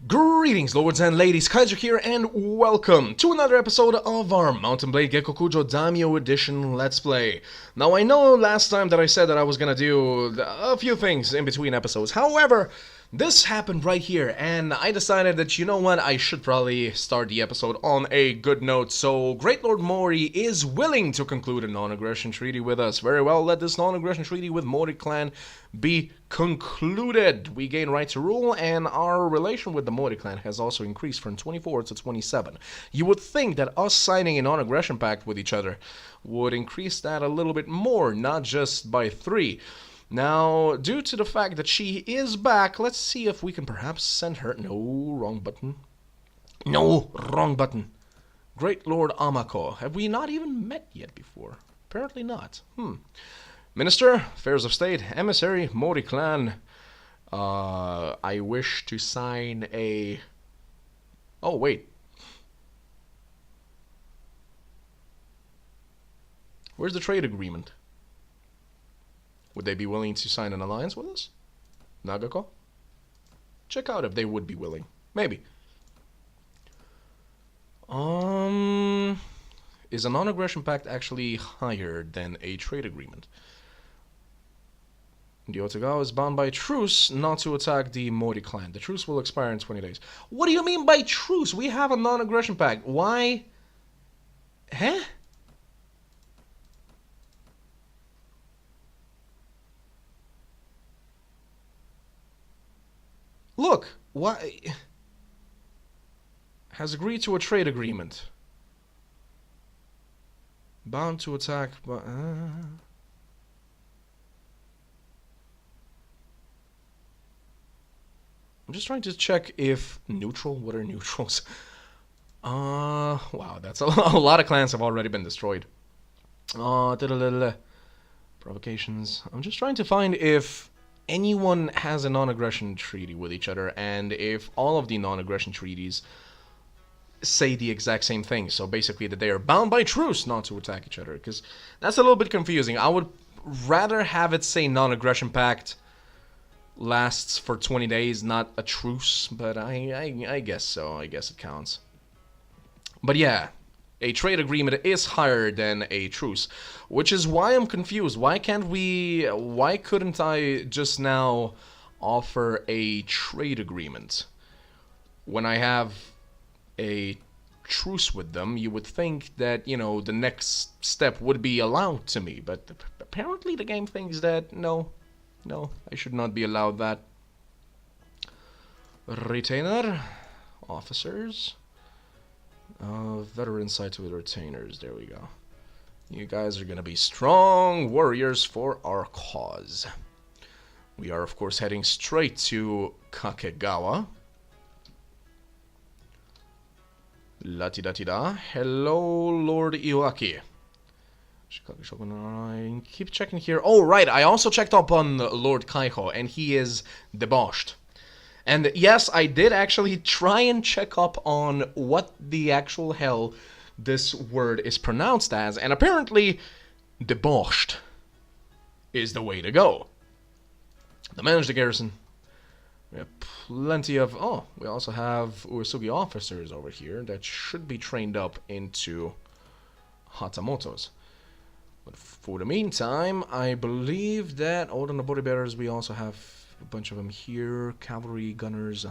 Greetings, lords and ladies, Kaiser here, and welcome to another episode of our Mountain Blade Gekokujo Daimyo Edition Let's Play. Now, I know last time that I said that I was gonna do a few things in between episodes. However, this happened right here, and I decided that, you know what, I should probably start the episode on a good note. So, Great Lord Mori is willing to conclude a non-aggression treaty with us. Very well, let this non-aggression treaty with Mori clan be concluded. We gain right to rule, and our relation with the Mori clan has also increased from 24 to 27. You would think that us signing a non-aggression pact with each other would increase that a little bit more, not just by 3. Now, due to the fact that she is back, let's see if we can perhaps send her... No, wrong button. No, wrong button. Great Lord Amako. Have we not even met yet before? Apparently not. Minister, Affairs of State, Emissary, Mori clan. I wish to sign a... Oh, wait. Where's the trade agreement? Would they be willing to sign an alliance with us? Nagako? Check out if they would be willing. Maybe. Is a non-aggression pact actually higher than a trade agreement? The Ottogawa is bound by truce not to attack the Mori clan. The truce will expire in 20 days. What do you mean by truce? We have a non-aggression pact. Why? Huh? Look, why has agreed to a trade agreement. Bound to attack, but I'm just trying to check if neutral. What are neutrals? Wow, that's a lot of clans have already been destroyed. Provocations. I'm just trying to find if anyone has a non-aggression treaty with each other, and if all of the non-aggression treaties say the exact same thing. So basically that they are bound by truce not to attack each other, because that's a little bit confusing. I would rather have it say non-aggression pact lasts for 20 days, not a truce, but I guess so. I guess it counts. But yeah, a trade agreement is higher than a truce, which is why I'm confused. Why couldn't I just now offer a trade agreement? When I have a truce with them, you would think that, you know, the next step would be allowed to me, but apparently the game thinks that no, I should not be allowed that. Retainer, officers. Veteran side to the retainers. There we go. You guys are gonna be strong warriors for our cause. We are, of course, heading straight to Kakegawa. La-ti-da-ti-da. Hello, Lord Iwaki. I keep checking here. Oh, right. I also checked up on Lord Kaiho, and he is debauched. And yes, I did actually try and check up on what the actual hell this word is pronounced as, and apparently, debauched is the way to go. To manage the garrison, we have plenty of... Oh, we also have Uesugi officers over here that should be trained up into Hatamotos. But for the meantime, I believe that... Oh, on the body bearers, we also have a bunch of them here. Cavalry gunners.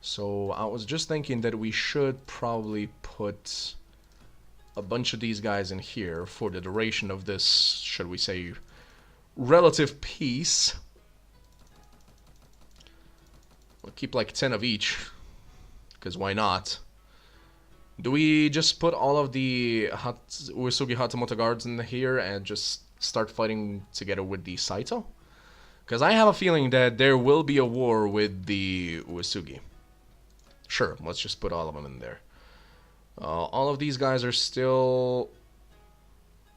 So I was just thinking that we should probably put a bunch of these guys in here for the duration of this, should we say, relative peace. We'll keep like 10 of each, because why not? Do we just put all of the Uesugi Hatamoto guards in here and just start fighting together with the Saito? Because I have a feeling that there will be a war with the Uesugi. Sure, let's just put all of them in there. All of these guys are still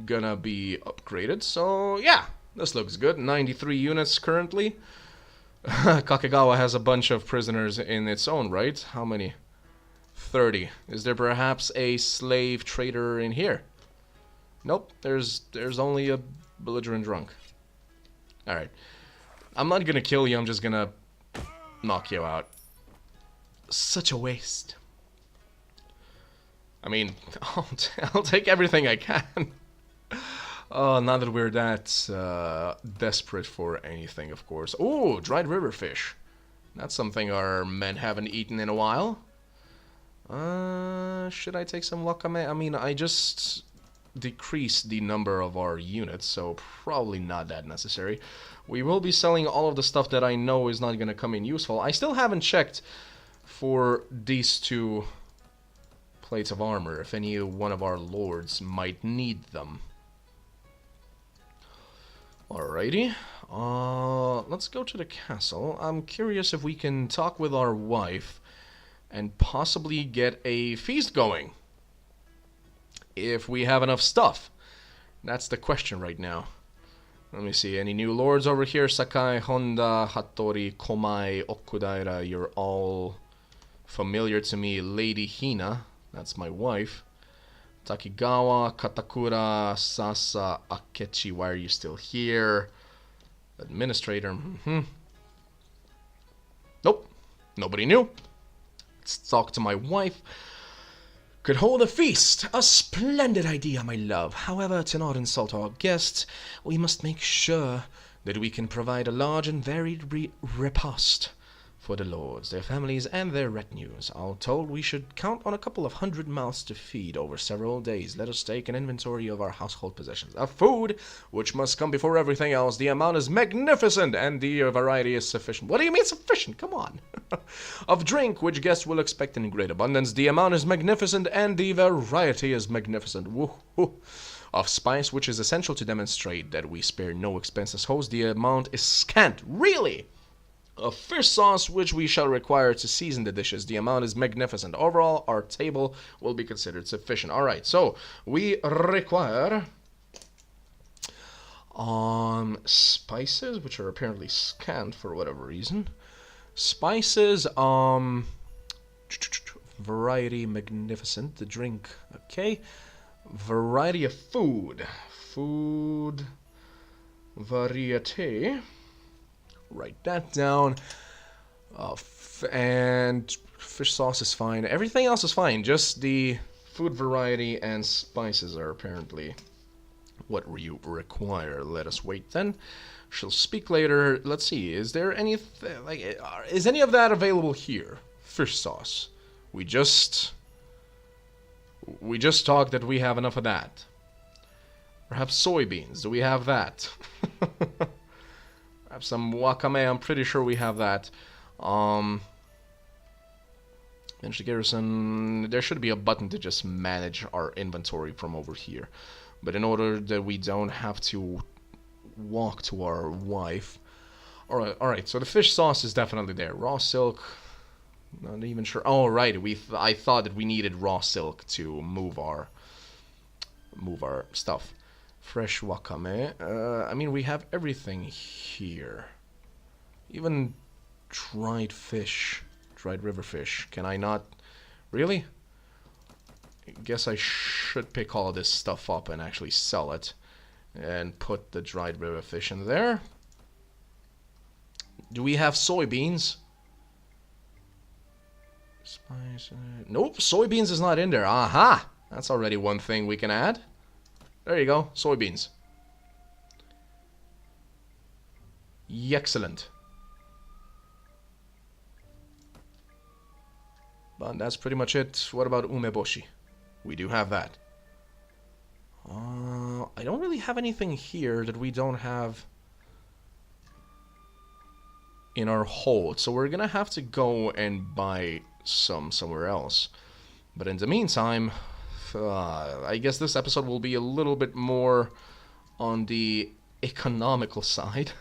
gonna be upgraded, so yeah, this looks good. 93 units currently. Kakegawa has a bunch of prisoners in its own right. How many? 30. Is there perhaps a slave trader in here? Nope, there's only a belligerent drunk. Alright. I'm not gonna kill you, I'm just gonna knock you out. such a waste. I mean, I'll take everything I can. Oh, not that we're that desperate for anything, of course. Oh, dried river fish. That's something our men haven't eaten in a while. Should I take some wakame? I mean, I just decreased the number of our units, so probably not that necessary. We will be selling all of the stuff that I know is not going to come in useful. I still haven't checked for these two plates of armor, if any one of our lords might need them. Alrighty, let's go to the castle. I'm curious if we can talk with our wife and possibly get a feast going. If we have enough stuff. That's the question right now. Let me see, any new lords over here? Sakai, Honda, Hattori, Komai, Okudaira, you're all familiar to me. Lady Hina, that's my wife. Takigawa, Katakura, Sasa, Akechi, why are you still here? Administrator, Nope, nobody new. Let's talk to my wife. Could hold a feast. A splendid idea, my love. However, to not insult our guests, we must make sure that we can provide a large and varied repast for the lords, their families, and their retinues. All told, we should count on a couple of 100 mouths to feed over several days. Let us take an inventory of our household possessions. Of food, which must come before everything else. The amount is magnificent, and the variety is sufficient. What do you mean sufficient? Come on. Of drink, which guests will expect in great abundance. The amount is magnificent, and the variety is magnificent. Woo-hoo. Of spice, which is essential to demonstrate that we spare no expense as hosts. The amount is scant. Really? Of fish sauce, which we shall require to season the dishes. The amount is magnificent. Overall, our table will be considered sufficient. Alright, so we require spices, which are apparently scant for whatever reason. Spices, variety, magnificent. The drink, okay. Variety of food. Food, variety. Write that down. And fish sauce is fine. Everything else is fine. Just the food variety and spices are apparently what you require. Let us wait then. She'll speak later. Let's see. Is there anything like? Is any of that available here? Fish sauce. We just talked that we have enough of that. Perhaps soybeans. Do we have that? Have some wakame, I'm pretty sure we have that. Manage the garrison. There should be a button to just manage our inventory from over here. But in order that we don't have to walk to our wife. Alright, so the fish sauce is definitely there. Raw silk, not even sure. Oh, right, I thought that we needed raw silk to move our stuff. Fresh wakame. I mean, we have everything here. Even dried fish. Dried river fish. Can I not? Really? I guess I should pick all of this stuff up and actually sell it. And put the dried river fish in there. Do we have soybeans? Spice. Nope, soybeans is not in there. Aha! That's already one thing we can add. There you go, soybeans. Excellent. But that's pretty much it. What about umeboshi? We do have that. I don't really have anything here that we don't have in our hold. So we're gonna have to go and buy some somewhere else. But in the meantime, I guess this episode will be a little bit more on the economical side.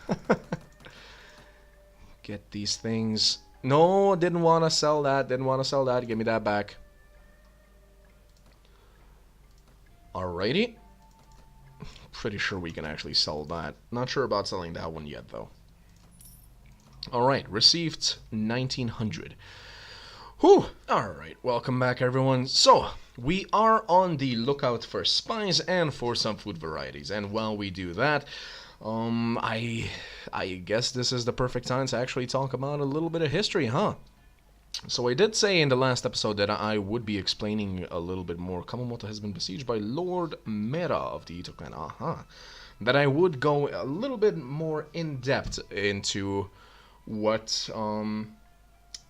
Get these things. No, didn't want to sell that. Didn't want to sell that. Give me that back. Alrighty. Pretty sure we can actually sell that. Not sure about selling that one yet, though. Alright, received 1900. Whew! Alright, welcome back, everyone. So, we are on the lookout for spice and for some food varieties. And while we do that, I guess this is the perfect time to actually talk about a little bit of history, huh? So I did say in the last episode that I would be explaining a little bit more. Kamamoto has been besieged by Lord Mera of the Ito clan. That I would go a little bit more in depth into what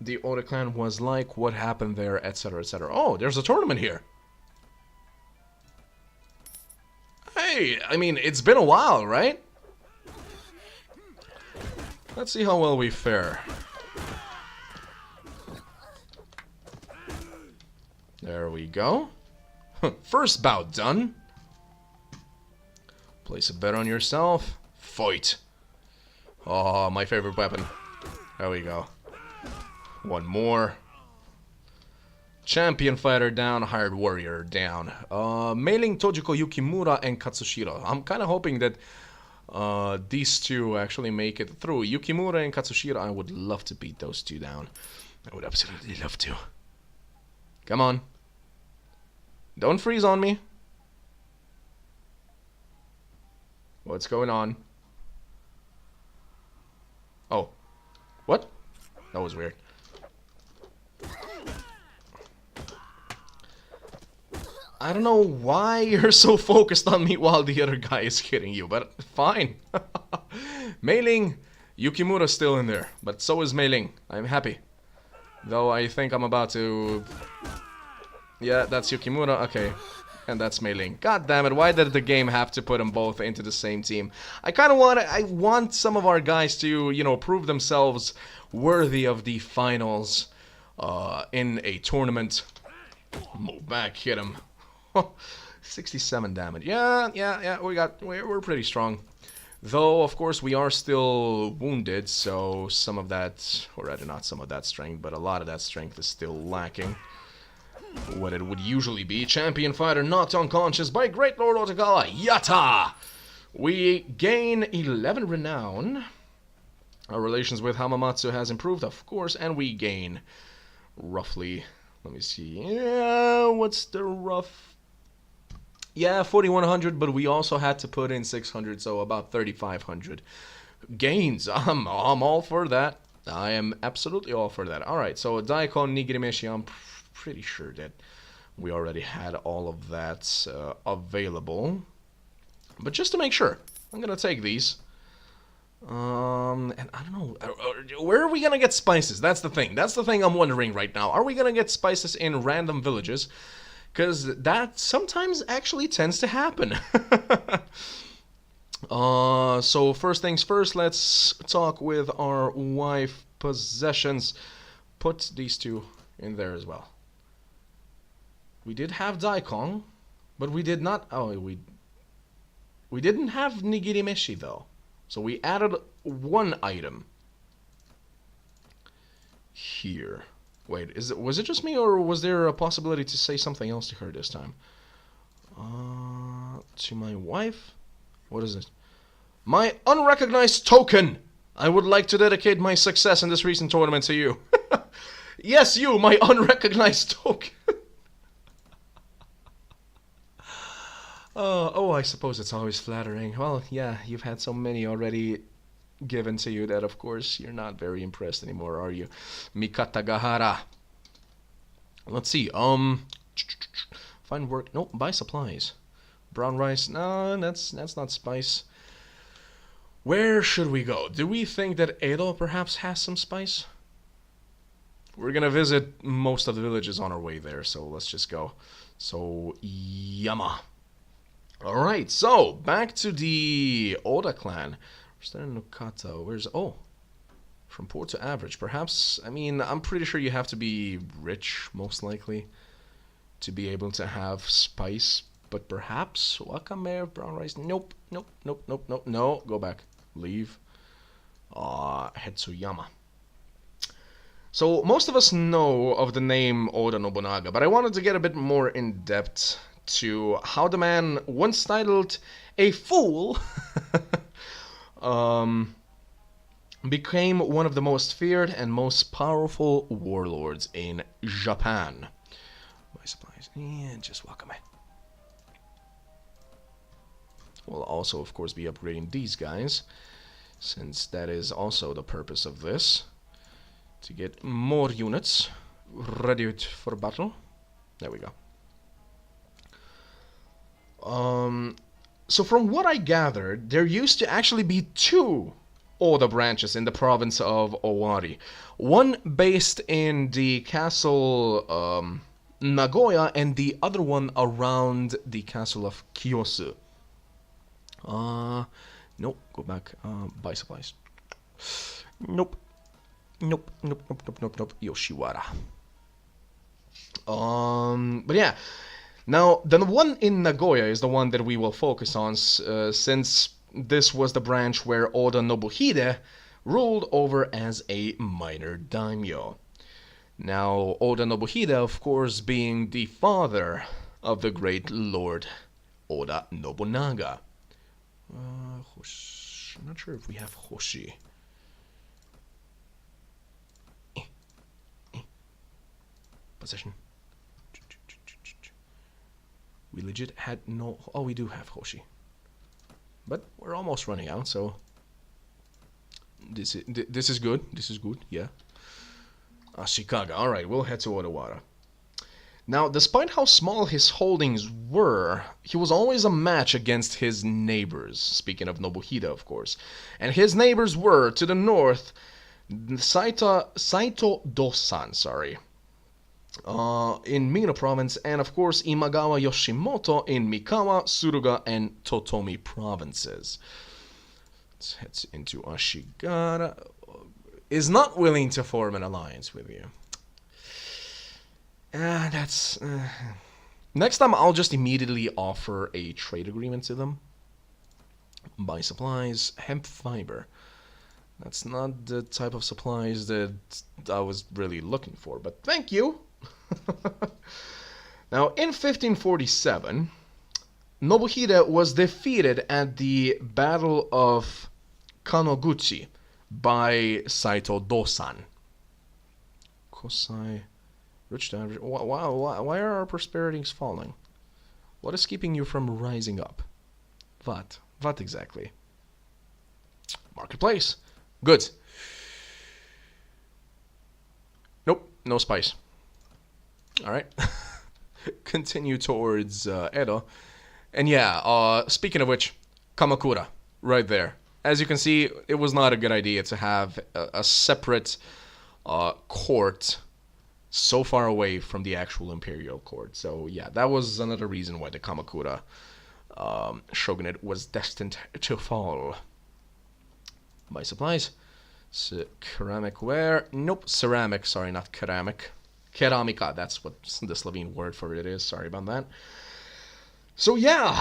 the Oda clan was like, what happened there, etc., etc. Oh, there's a tournament here. Hey, I mean, it's been a while, right? Let's see how well we fare. There we go. First bout done. Place a bet on yourself. Fight. Oh, my favorite weapon. There we go. One more. Champion fighter down, hired warrior down. Mailing Tojiko Yukimura and Katsushiro. I'm kind of hoping that these two actually make it through. Yukimura and Katsushiro, I would love to beat those two down. I would absolutely love to. Come on. Don't freeze on me. What's going on? Oh. What? That was weird. I don't know why you're so focused on me while the other guy is hitting you, but fine. Mailing, Yukimura's still in there, but so is Mailing. I'm happy. Though I think I'm about to... Yeah, that's Yukimura, okay. And that's Mailing. God damn it, why did the game have to put them both into the same team? I kind of want some of our guys to, you know, prove themselves worthy of the finals in a tournament. Move back, hit him. 67 damage. Yeah, we're pretty strong. Though, of course, we are still wounded, so some of that, or rather not some of that strength, but a lot of that strength is still lacking. What it would usually be. Champion fighter knocked unconscious by Great Lord Ottogawa. Yatta! We gain 11 renown. Our relations with Hamamatsu has improved, of course, and we gain roughly, let me see, yeah, what's the rough... Yeah, 4,100, but we also had to put in 600, so about 3,500 gains. I'm all for that. I am absolutely all for that. Alright, so Daikon Nigirimeshi, I'm pretty sure that we already had all of that available. But just to make sure, I'm gonna take these. And I don't know, where are we gonna get spices? That's the thing. That's the thing I'm wondering right now. Are we gonna get spices in random villages? Because that sometimes actually tends to happen. So first things first, let's talk with our wife possessions. Put these two in there as well. We did have Daikon, but we did not... Oh, we didn't have Nigirimeshi, though. So we added one item. Here. Wait, was it just me, or was there a possibility to say something else to her this time? To my wife? What is it? My unrecognized token! I would like to dedicate my success in this recent tournament to you. Yes, you, my unrecognized token! Oh, I suppose it's always flattering. Well, yeah, you've had so many already given to you that, of course, you're not very impressed anymore, are you? Mikatagahara. Let's see, find work. Nope, buy supplies. Brown rice. No, that's not spice. Where should we go? Do we think that Edo perhaps has some spice? We're gonna visit most of the villages on our way there, so let's just go. So, Yama. Alright, so, back to the Oda clan. Nukata, where's... Oh, from poor to average. Perhaps, I mean, I'm pretty sure you have to be rich, most likely, to be able to have spice. But perhaps, wakame, brown rice, nope, no, go back, leave. Hetsuyama. So, most of us know of the name Oda Nobunaga, but I wanted to get a bit more in depth to how the man, once titled a fool, became one of the most feared and most powerful warlords in Japan. My supplies, yeah, just wakame. We'll also, of course, be upgrading these guys, since that is also the purpose of this. to get more units ready for battle. There we go. So from what I gathered, there used to actually be two Oda branches in the province of Owari. One based in the castle Nagoya, and the other one around the castle of Kiyosu. Nope, go back. Buy supplies. Nope. Nope. Yoshiwara. But yeah. Now, the one in Nagoya is the one that we will focus on, since this was the branch where Oda Nobuhide ruled over as a minor daimyo. Now, Oda Nobuhide, of course, being the father of the great Lord Oda Nobunaga. I'm not sure if we have Hoshi. Possession. We legit had no... Oh, we do have Hoshi. But we're almost running out, so... This is good. This is good, yeah. Ashikaga. Alright, we'll head to Odawara. Now, despite how small his holdings were, he was always a match against his neighbors. Speaking of Nobuhide, of course. And his neighbors were, to the north, Saito Dosan, sorry. In Mino province, and of course Imagawa Yoshimoto in Mikawa, Suruga, and Totomi provinces. Let's head into Ashigara. Is not willing to form an alliance with you. That's... Next time I'll just immediately offer a trade agreement to them. Buy supplies, hemp fiber. That's not the type of supplies that I was really looking for, but thank you! Now, in 1547, Nobuhide was defeated at the Battle of Kanoguchi by Saito Dosan. Kosai, rich to average. Why are our prosperities falling? What is keeping you from rising up? What exactly? Marketplace. Good. Nope, no spice. Alright. Continue towards Edo. And yeah, speaking of which, Kamakura, right there. As you can see, it was not a good idea to have a separate court so far away from the actual imperial court. So yeah, that was another reason why the Kamakura shogunate was destined to fall. Buy supplies. Ceramic ware. Nope, ceramic. Sorry, not ceramic. Keramika, that's what the Slovene word for it is. Sorry about that. So yeah,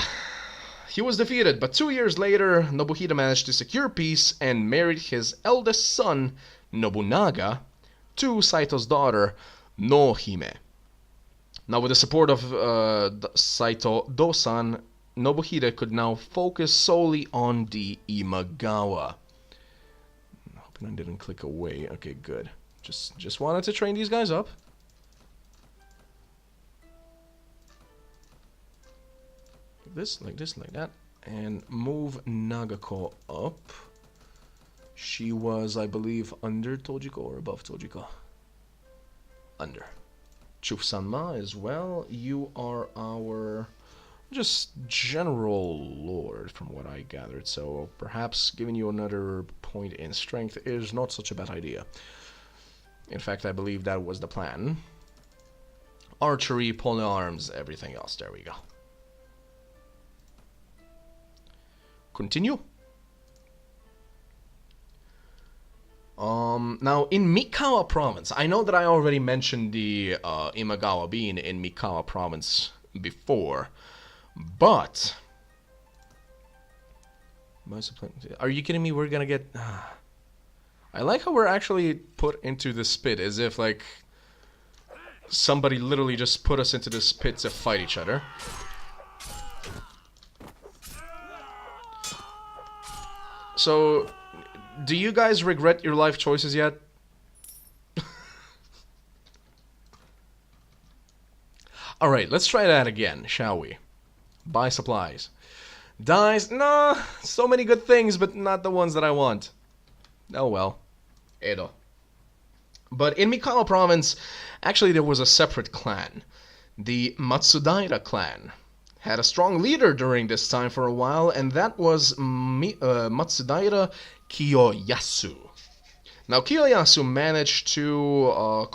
he was defeated, but 2 years later, Nobuhide managed to secure peace and married his eldest son, Nobunaga, to Saito's daughter, Nohime. Now, with the support of Saito Dosan, Nobuhide could now focus solely on the Imagawa. Hoping I didn't click away. Okay, good. Just wanted to train these guys up. Like this, like that, and move Nagako up. She was, I believe, under Tojiko or above Tojiko? Under. Chufsanma as well. You are our just general lord, from what I gathered, so perhaps giving you another point in strength is not such a bad idea. In fact, I believe that was the plan. Archery, pole arms, everything else. There we go. Continue. Now, in Mikawa province, I know that I already mentioned the Imagawa being in Mikawa province before, but... Are you kidding me? We're gonna get... I like how we're actually put into this pit, as if, like, somebody literally just put us into this pit to fight each other. So, do you guys regret your life choices yet? Alright, let's try that again, shall we? Buy supplies. Dies? No, so many good things, but not the ones that I want. Oh well. Edo. But in Mikawa province, actually there was a separate clan. The Matsudaira clan had a strong leader during this time for a while, and that was Matsudaira Kiyoyasu. Now, Kiyoyasu managed to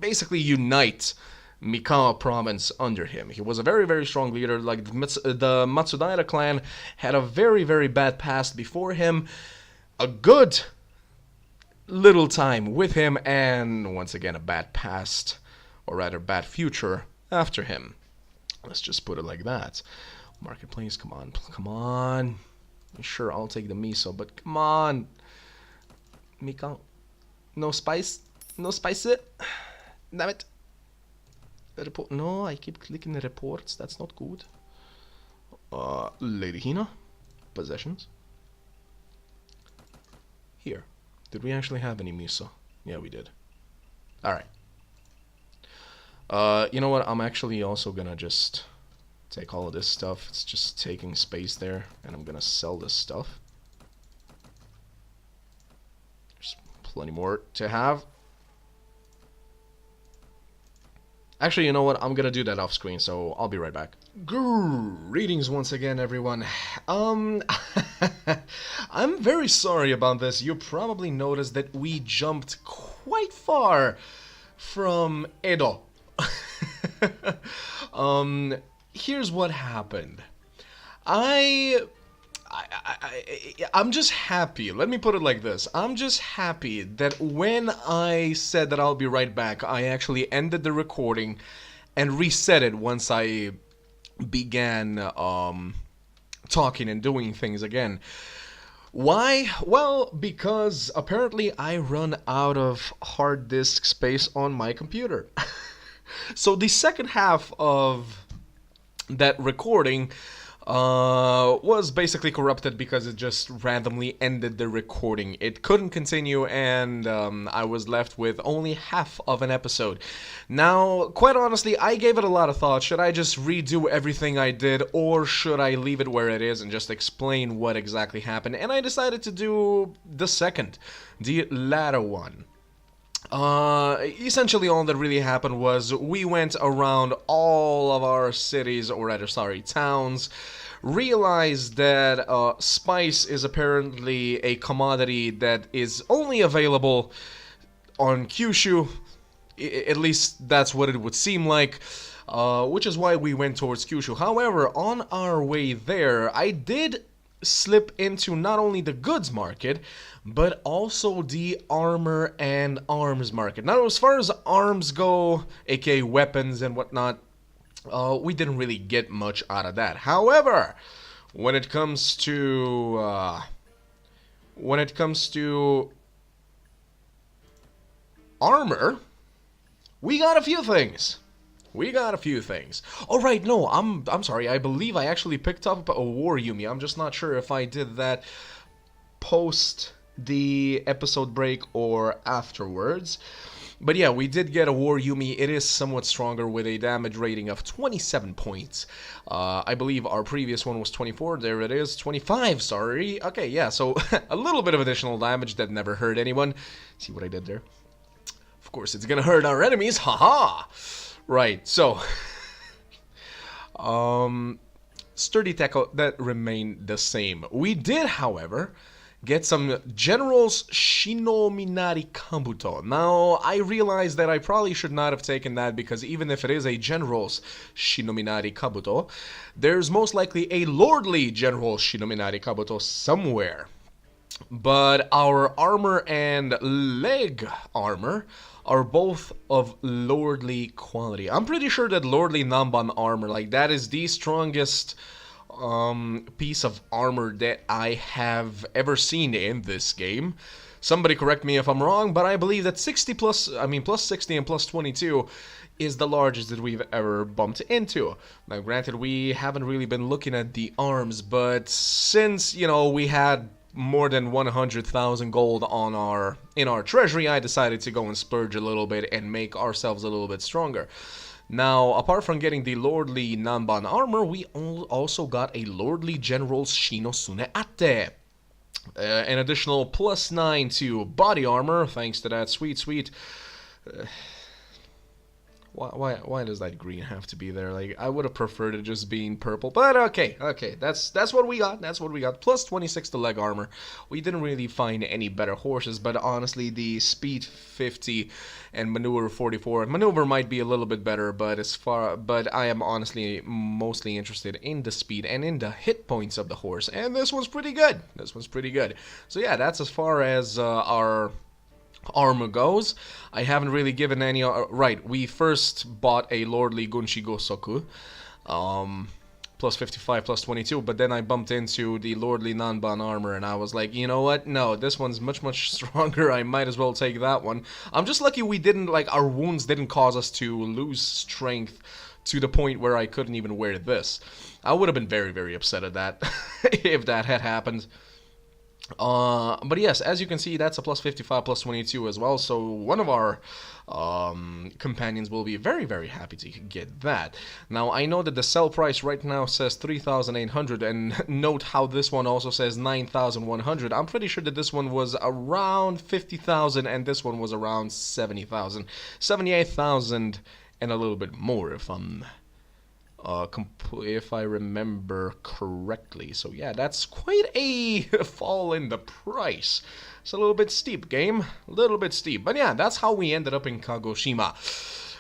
basically unite Mikawa province under him. He was a very, very strong leader. Like, the Matsudaira clan had a very, very bad past before him, a good little time with him, and once again a bad past, or rather bad future, after him. Let's just put it like that. Marketplace, come on, come on. Sure, I'll take the miso, but come on. Mika, no spice, no spice it. Damn it. Report. No, I keep clicking the reports. That's not good. Lady Hina, possessions. Here. Did we actually have any miso? Yeah, we did. Alright. You know what? I'm actually also gonna just take all of this stuff. It's just taking space there. And I'm gonna sell this stuff. There's plenty more to have. Actually, you know what? I'm gonna do that off screen, so I'll be right back. Greetings once again, everyone. I'm very sorry about this. You probably noticed that we jumped quite far from Edo. Here's what happened. I'm just happy. Let me put it like this. I'm just happy that when I said that I'll be right back, I actually ended the recording and reset it once I began talking and doing things again. Why? Well, because apparently I run out of hard disk space on my computer. So the second half of that recording was basically corrupted because it just randomly ended the recording. It couldn't continue, and I was left with only half of an episode. Now, quite honestly, I gave it a lot of thought. Should I just redo everything I did, or should I leave it where it is and just explain what exactly happened? And I decided to do the second, the latter one. Essentially all that really happened was we went around all of our cities, or rather, sorry, towns, realized that spice is apparently a commodity that is only available on Kyushu. At least that's what it would seem like, which is why we went towards Kyushu. However, on our way there, I did slip into not only the goods market, but also the armor and arms market. Now, as far as arms go, aka weapons and whatnot, we didn't really get much out of that. However, when it comes to armor, we got a few things. Oh, right, no, I'm sorry. I believe I actually picked up a War Yumi. I'm just not sure if I did that post the episode break or afterwards. But yeah, we did get a War Yumi. It is somewhat stronger with a damage rating of 27 points. I believe our previous one was 24. There it is. 25, sorry. Okay, yeah, so a little bit of additional damage that never hurt anyone. See what I did there? Of course, it's gonna hurt our enemies. Haha! Right, so sturdy tech that remained the same. We did, however, get some General's Shinominari Kabuto. Now, I realize that I probably should not have taken that, because even if it is a General's Shinominari Kabuto, there's most likely a Lordly General's Shinominari Kabuto somewhere. But our armor and leg armor are both of lordly quality. I'm pretty sure that lordly Namban armor, like, that is the strongest piece of armor that I have ever seen in this game. Somebody correct me if I'm wrong, but I believe that plus 60 and plus 22 is the largest that we've ever bumped into. Now, granted, we haven't really been looking at the arms, but since, you know, we had more than 100,000 gold in our treasury, I decided to go and splurge a little bit and make ourselves a little bit stronger. Now, apart from getting the Lordly Namban armor, we also got a Lordly General's Shinosune Ate. An additional +9 to body armor, thanks to that sweet. Why does that green have to be there? Like, I would have preferred it just being purple, but okay, that's what we got. That's what we got. +26 to leg armor. We didn't really find any better horses, but honestly, the speed 50 and maneuver 44. Maneuver might be a little bit better, but I am honestly mostly interested in the speed and in the hit points of the horse, and this one's pretty good. So yeah, that's as far as our armor goes. I haven't really given any... right, we first bought a Lordly Gunshi Gosoku. +55, +22, but then I bumped into the Lordly Nanban armor, and I was like, you know what? No, this one's much stronger. I might as well take that one. I'm just lucky we didn't, like, our wounds didn't cause us to lose strength to the point where I couldn't even wear this. I would have been very upset at that if that had happened. But yes, as you can see, that's a +55, +22 as well, so one of our companions will be very happy to get that. Now, I know that the sell price right now says 3,800, and note how this one also says 9,100. I'm pretty sure that this one was around 50,000, and this one was around 70,000. 78,000 and a little bit more, if I remember correctly. So yeah, that's quite a fall in the price. It's a little bit steep, game. A little bit steep. But yeah, that's how we ended up in Kagoshima.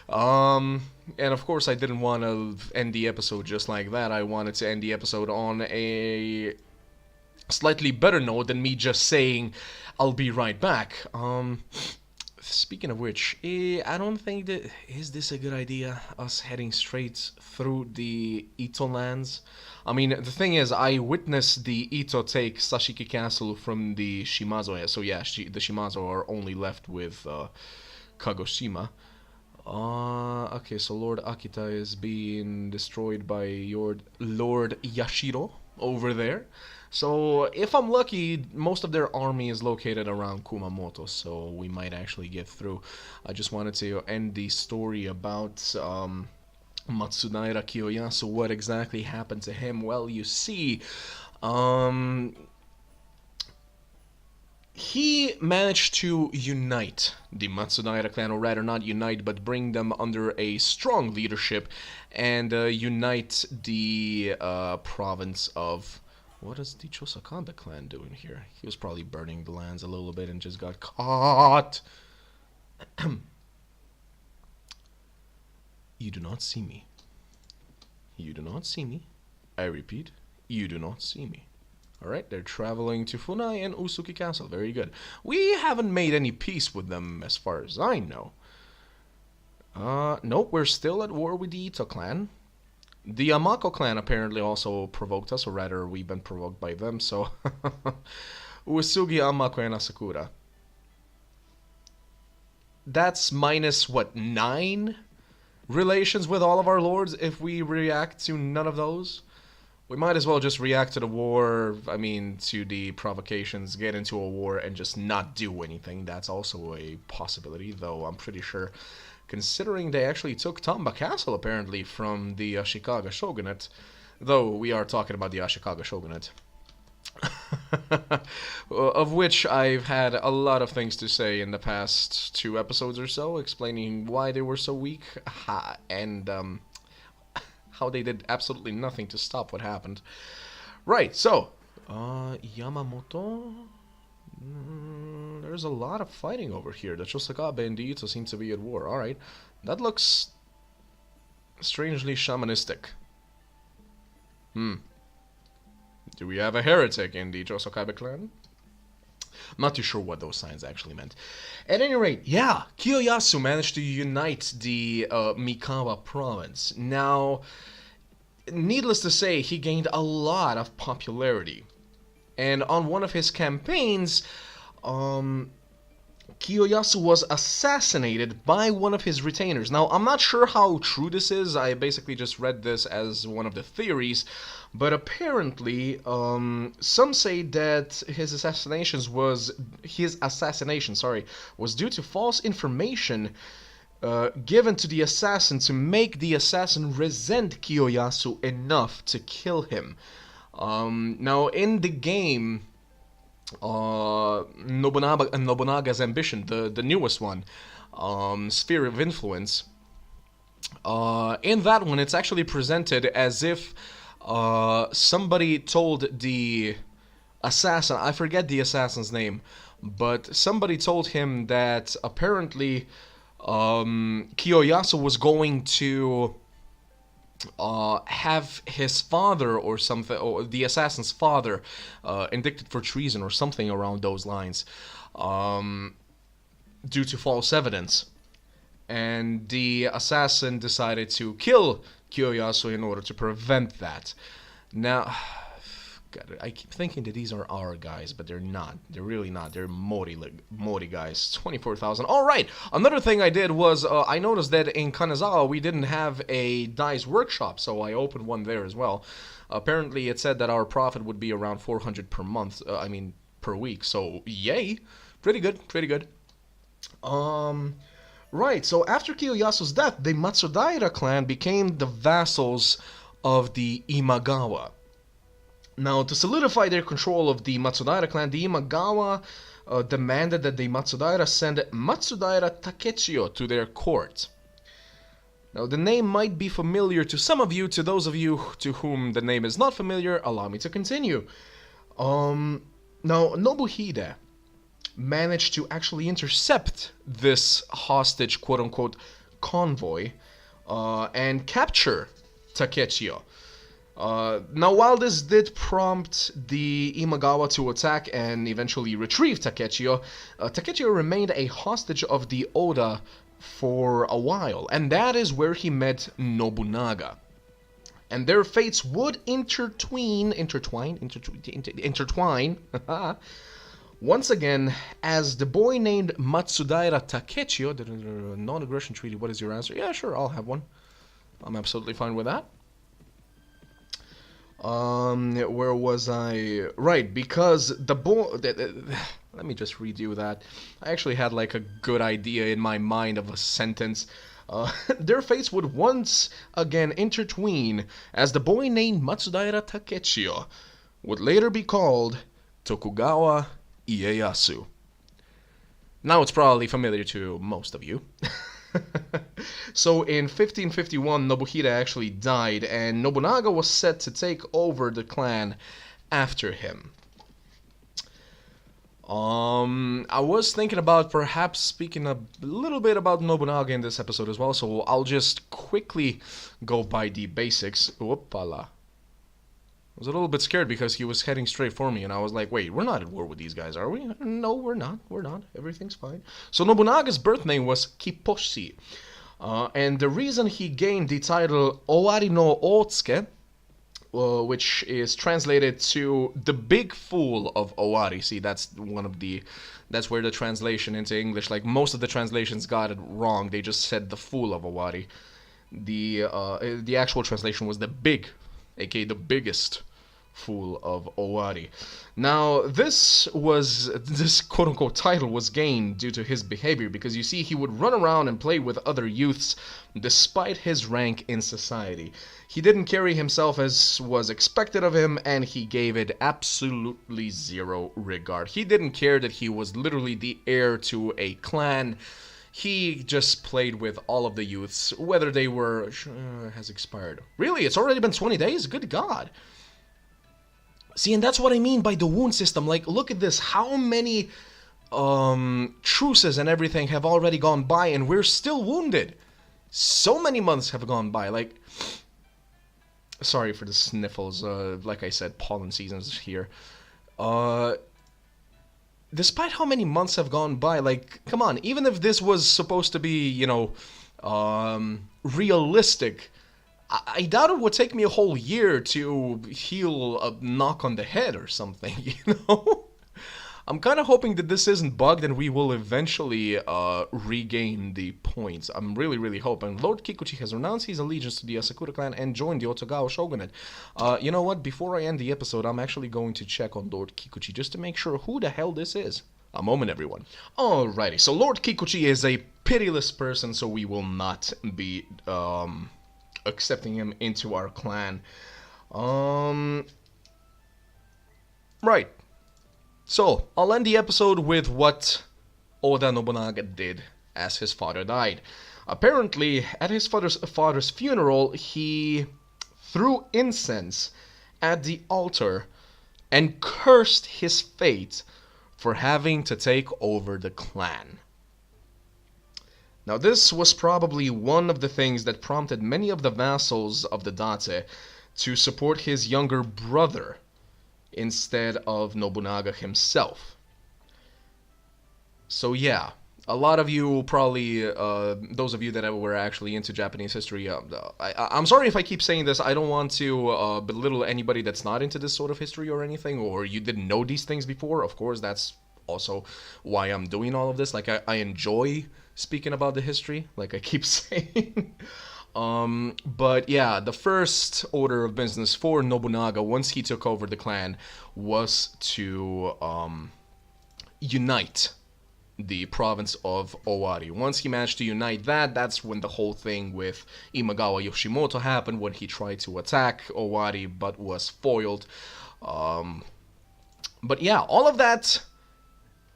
And of course I didn't want to end the episode just like that. I wanted to end the episode on a slightly better note than me just saying, I'll be right back. Speaking of which, I don't think that... Is this a good idea? Us heading straight through the Ito lands? I mean, the thing is, I witnessed the Ito take Sashiki Castle from the Shimazo. So yeah, the Shimazo are only left with Kagoshima. Okay, so Lord Akita is being destroyed by your Lord Yashiro over there. So, if I'm lucky, most of their army is located around Kumamoto, so we might actually get through. I just wanted to end the story about Matsudaira Kiyoyasu. What exactly happened to him? Well, you see, he managed to unite the Matsudaira clan, or rather not unite, but bring them under a strong leadership, and unite the province of... What is the Chosakabe clan doing here? He was probably burning the lands a little bit and just got caught. You do not see me. You do not see me. I repeat, you do not see me. Alright, they're traveling to Funai and Usuki Castle. Very good. We haven't made any peace with them as far as I know. Nope, we're still at war with the Ito clan. The Amako clan apparently also provoked us, or rather, we've been provoked by them, so... Uesugi, Amako, and Asakura. That's minus, what, 9 relations with all of our lords if we react to none of those? We might as well just react to the war, to the provocations, get into a war, and just not do anything. That's also a possibility, though I'm pretty sure... Considering they actually took Tamba Castle, apparently, from the Ashikaga Shogunate. Though, we are talking about the Ashikaga Shogunate. Of which I've had a lot of things to say in the past 2 episodes or so, explaining why they were so weak, and how they did absolutely nothing to stop what happened. Right, so, Yamamoto... there's a lot of fighting over here. The Chosakabe and the Ito seem to be at war. Alright. That looks strangely shamanistic. Do we have a heretic in the Chosakabe clan? I'm not too sure what those signs actually meant. At any rate, yeah, Kiyoyasu managed to unite the Mikawa province. Now, needless to say, he gained a lot of popularity. And on one of his campaigns, Kiyoyasu was assassinated by one of his retainers. Now, I'm not sure how true this is. I basically just read this as one of the theories. But apparently, some say that his assassination was due to false information given to the assassin to make the assassin resent Kiyoyasu enough to kill him. Now, in the game, Nobunaga's ambition, the newest one, Sphere of Influence. In that one, it's actually presented as if somebody told the assassin, I forget the assassin's name, but somebody told him that apparently Kiyoyasu was going to have his father or something, or the assassin's father, indicted for treason or something around those lines, due to false evidence. And the assassin decided to kill Kiyoyasu in order to prevent that. Now, God, I keep thinking that these are our guys, but they're not. They're really not. They're Mori guys. 24,000. All right. Another thing I did was I noticed that in Kanazawa we didn't have a dice workshop, so I opened one there as well. Apparently, it said that our profit would be around 400 per month. I mean, per week. So, yay. Pretty good. Pretty good. Right. So after Kiyosasu's death, the Matsudaira clan became the vassals of the Imagawa. Now, to solidify their control of the Matsudaira clan, the Imagawa demanded that the Matsudaira send Matsudaira Takechiyo to their court. Now, the name might be familiar to some of you. To those of you to whom the name is not familiar, allow me to continue. Now, Nobuhide managed to actually intercept this hostage, quote-unquote, convoy, and capture Takechiyo. Now, while this did prompt the Imagawa to attack and eventually retrieve Takechiyo, Takechiyo remained a hostage of the Oda for a while, and that is where he met Nobunaga. And their fates would intertwine, once again, as the boy named Matsudaira Takechiyo, the non-aggression treaty, what is your answer? Yeah, sure, I'll have one. I'm absolutely fine with that. Where was I? Right, because the boy... Let me just redo that. I actually had like a good idea in my mind of a sentence. Their fates would once again intertwine as the boy named Matsudaira Takechiyo would later be called Tokugawa Ieyasu. Now it's probably familiar to most of you. So in 1551, Nobuhide actually died, and Nobunaga was set to take over the clan after him. I was thinking about perhaps speaking a little bit about Nobunaga in this episode as well, so I'll just quickly go by the basics. Whoopala. I was a little bit scared because he was heading straight for me, and I was like, wait, we're not at war with these guys, are we? No, we're not. We're not. Everything's fine. So Nobunaga's birth name was Kipposhi. And the reason he gained the title Owari no Otsuke, which is translated to the big fool of Owari. See, that's where the translation into English, like most of the translations got it wrong. They just said the fool of Owari. The actual translation was the big, aka the biggest fool of Owari. Now, this quote-unquote title was gained due to his behavior, because you see, he would run around and play with other youths despite his rank in society. He didn't carry himself as was expected of him, and he gave it absolutely zero regard. He didn't care that he was literally the heir to a clan. He just played with all of the youths, whether they were... has expired. Really? It's already been 20 days? Good God. See, and that's what I mean by the wound system. Like, look at this. How many truces and everything have already gone by, and we're still wounded? So many months have gone by. Like, sorry for the sniffles. Like I said, pollen season's here. Despite how many months have gone by, like, come on. Even if this was supposed to be, you know, realistic, I doubt it would take me a whole year to heal a knock on the head or something, you know? I'm kind of hoping that this isn't bugged and we will eventually regain the points. I'm really, really hoping. Lord Kikuchi has renounced his allegiance to the Asakura clan and joined the Ottogawa shogunate. You know what? Before I end the episode, I'm actually going to check on Lord Kikuchi just to make sure who the hell this is. A moment, everyone. Alrighty, so Lord Kikuchi is a pitiless person, so we will not be accepting him into our clan. Right. So, I'll end the episode with what Oda Nobunaga did as his father died. Apparently, at his father's funeral, he threw incense at the altar and cursed his fate for having to take over the clan. Now, this was probably one of the things that prompted many of the vassals of the Date to support his younger brother instead of Nobunaga himself. So yeah, a lot of you probably, those of you that were actually into Japanese history, I'm sorry if I keep saying this. I don't want to belittle anybody that's not into this sort of history or anything, or you didn't know these things before. Of course, that's also why I'm doing all of this. Like, I enjoy speaking about the history, like I keep saying. But yeah, the first order of business for Nobunaga once he took over the clan was to unite the province of Owari. Once he managed to unite that, that's when the whole thing with Imagawa Yoshimoto happened, when he tried to attack Owari but was foiled. But yeah, all of that,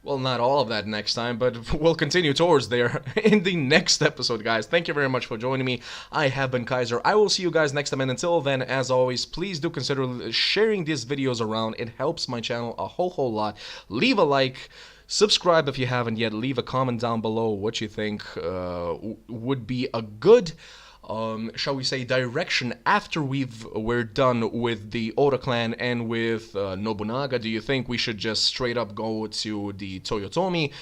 well, not all of that next time, but we'll continue towards there in the next episode, guys. Thank you very much for joining me. I have been Kaiser. I will see you guys next time, and until then, as always, please do consider sharing these videos around. It helps my channel a whole lot. Leave a like, subscribe if you haven't yet, leave a comment down below what you think would be a good shall we say, direction after we're done with the Oda clan and with Nobunaga. Do you think we should just straight up go to the Toyotomi?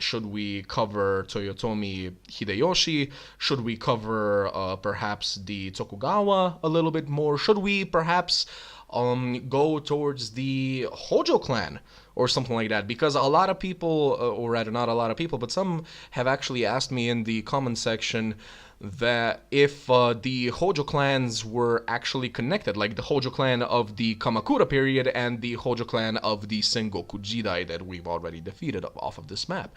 Should we cover Toyotomi Hideyoshi? Should we cover perhaps the Tokugawa a little bit more? Should we perhaps go towards the Hojo clan or something like that? Because a lot of people, or rather not a lot of people, but some have actually asked me in the comment section that if the Hojo clans were actually connected, like the Hojo clan of the Kamakura period and the Hojo clan of the Sengoku Jidai that we've already defeated off of this map.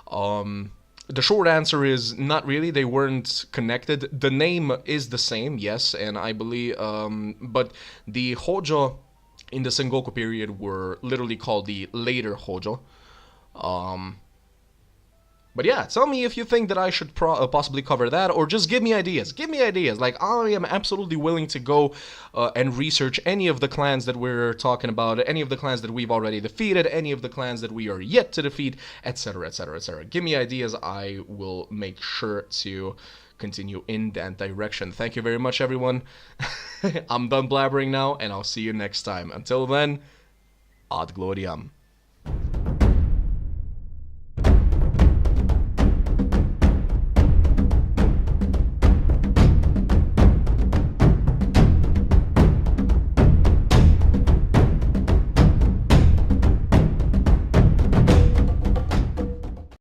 The short answer is not really. They weren't connected. The name is the same, yes, and I believe, but the Hojo in the Sengoku period were literally called the later Hojo. But yeah, tell me if you think that I should possibly cover that, or just give me ideas. Give me ideas. Like, I am absolutely willing to go and research any of the clans that we're talking about, any of the clans that we've already defeated, any of the clans that we are yet to defeat, etc., etc., etc. Give me ideas. I will make sure to continue in that direction. Thank you very much, everyone. I'm done blabbering now, and I'll see you next time. Until then, ad gloriam.